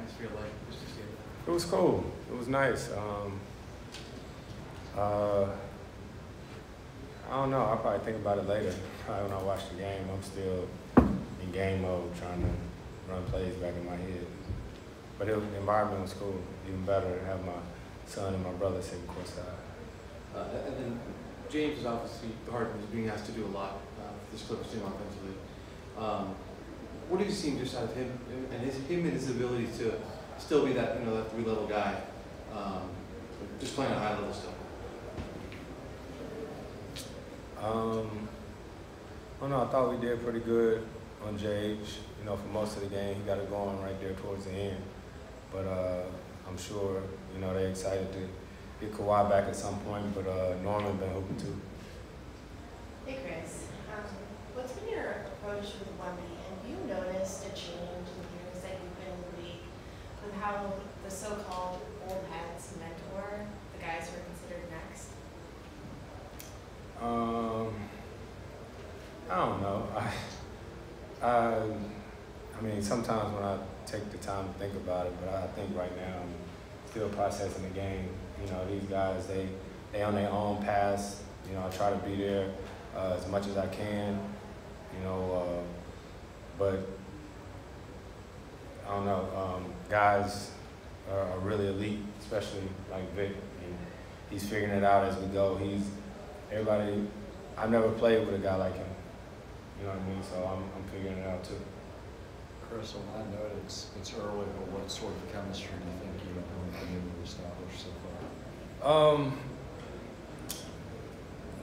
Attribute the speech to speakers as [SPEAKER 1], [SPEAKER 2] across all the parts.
[SPEAKER 1] atmosphere like just to see it?
[SPEAKER 2] It was cool. It was nice. I don't know. I'll probably think about it later. Probably when I watch the game, I'm still in game mode trying to run plays back in my head. But the environment was cool. Even better to have my son and my brother sitting courtside.
[SPEAKER 1] And then James is obviously, Harden is being asked to do a lot for this Clippers team offensively. What have you seen just out of him and his ability to still be that, that three-level guy, just playing at a high level still?
[SPEAKER 2] I don't know. I thought we did pretty good on JH. For most of the game, he got it going right there towards the end. But I'm sure, they're excited to get Kawhi back at some point. But Norman been hoping to.
[SPEAKER 3] Hey, Chris. What's been your approach with Wemby? Have you noticed a change in the years that you've been in the league with how the so-called old heads mentor the guys who are considered next?
[SPEAKER 2] I don't know. I mean, sometimes when I take the time to think about it, but I think right now I'm still processing the game. These guys, they on their own paths. I try to be there as much as I can. But I don't know. Guys are really elite, especially like Vic. And he's figuring it out as we go. I've never played with a guy like him. You know what I mean? So I'm figuring it out too.
[SPEAKER 4] Chris, on that note, it's early, but what sort of chemistry do you think you have been able to establish so far?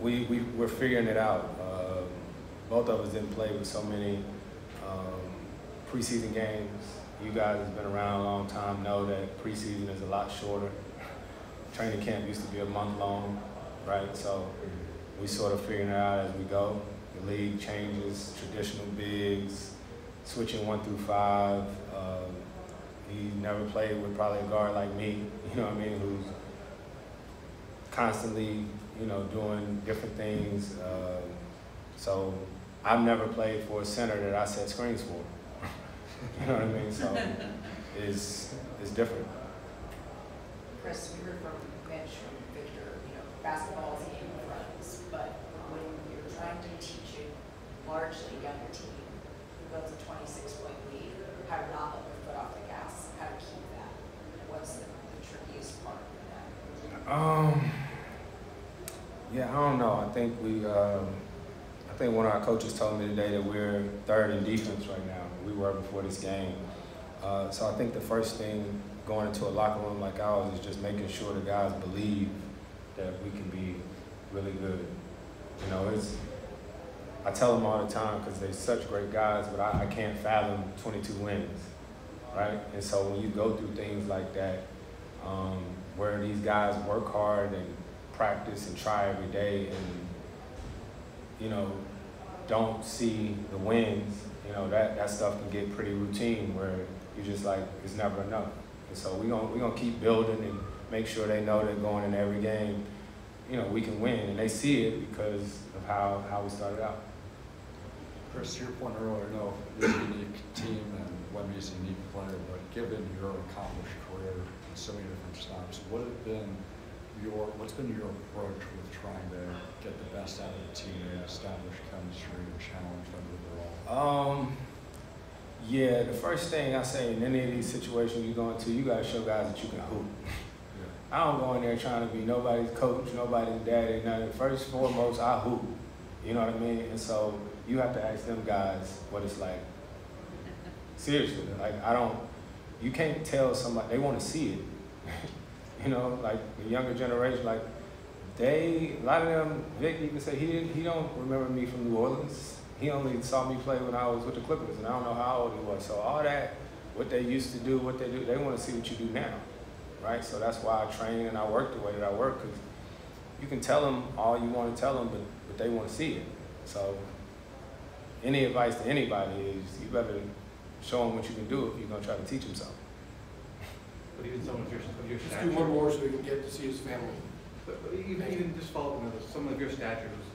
[SPEAKER 2] We're figuring it out. Both of us didn't play with so many preseason games. You guys have been around a long time, know that preseason is a lot shorter. Training camp used to be a month long, right? So we sort of figuring it out as we go. The league changes, traditional bigs, switching 1 through 5. He never played with probably a guard like me, who's constantly, doing different things. So I've never played for a center that I set screens for. You know what I mean? So it's different.
[SPEAKER 5] Chris, we heard from Mitch, from Victor, basketball is a game of runs, but when you're trying to teach a largely younger team who builds a 26-point lead, how to not let their foot off the gas, how to keep that? What's the trickiest part of that?
[SPEAKER 2] Yeah, I don't know. I think one of our coaches told me today that we're third in defense right now. We were before this game. So I think the first thing going into a locker room like ours is just making sure the guys believe that we can be really good. I tell them all the time because they're such great guys, but I can't fathom 22 wins, right? And so when you go through things like that, where these guys work hard and practice and try every day and, don't see the wins, that stuff can get pretty routine where you're just like, it's never enough. And so we're gonna keep building and make sure they know that going in every game, we can win. And they see it because of how we started out.
[SPEAKER 4] Chris, to your point earlier, this is a unique team and Wemby's a unique player, but given your accomplished career in so many different stops, what's been your approach with trying to get the best out of the team and establish chemistry and challenge them overall?
[SPEAKER 2] Yeah, the first thing I say in any of these situations you go into, you gotta show guys that you can hoop. Yeah. I don't go in there trying to be nobody's coach, nobody's daddy, nothing. First and foremost, I hoop. You know what I mean? And so you have to ask them guys what it's like. Seriously, you can't tell somebody, they wanna see it. Like the younger generation, a lot of them, Vic even say he don't remember me from New Orleans. He only saw me play when I was with the Clippers, and I don't know how old he was. So all that, what they used to do, what they do, they want to see what you do now, right? So that's why I train and I work the way that I work, because you can tell them all you want to tell them, but they want to see it. So any advice to anybody is you better show them what you can do if you're going to try to teach them something.
[SPEAKER 1] But even some of your
[SPEAKER 6] Just
[SPEAKER 1] stature.
[SPEAKER 6] do one more so we can get to see his family.
[SPEAKER 1] But even just follow up with some of your stature has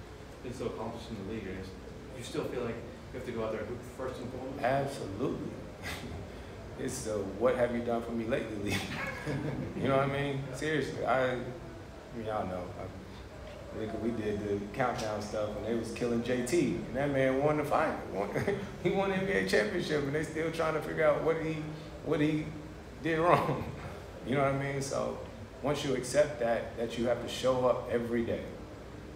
[SPEAKER 1] been so accomplished in the league. You still feel like you have to go out there and hoop first and foremost?
[SPEAKER 2] Absolutely. It's what have you done for me lately? You know what I mean? Seriously, I mean, y'all know. We did the countdown stuff and they was killing JT, and that man won the final. He won the NBA championship, and they still trying to figure out what he did wrong. You know what I mean? So once you accept that you have to show up every day,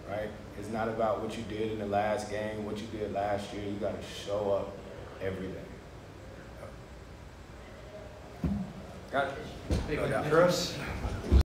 [SPEAKER 2] right? It's not about what you did in the last game, what you did last year. You got to show up every day. Got it?
[SPEAKER 4] Chris?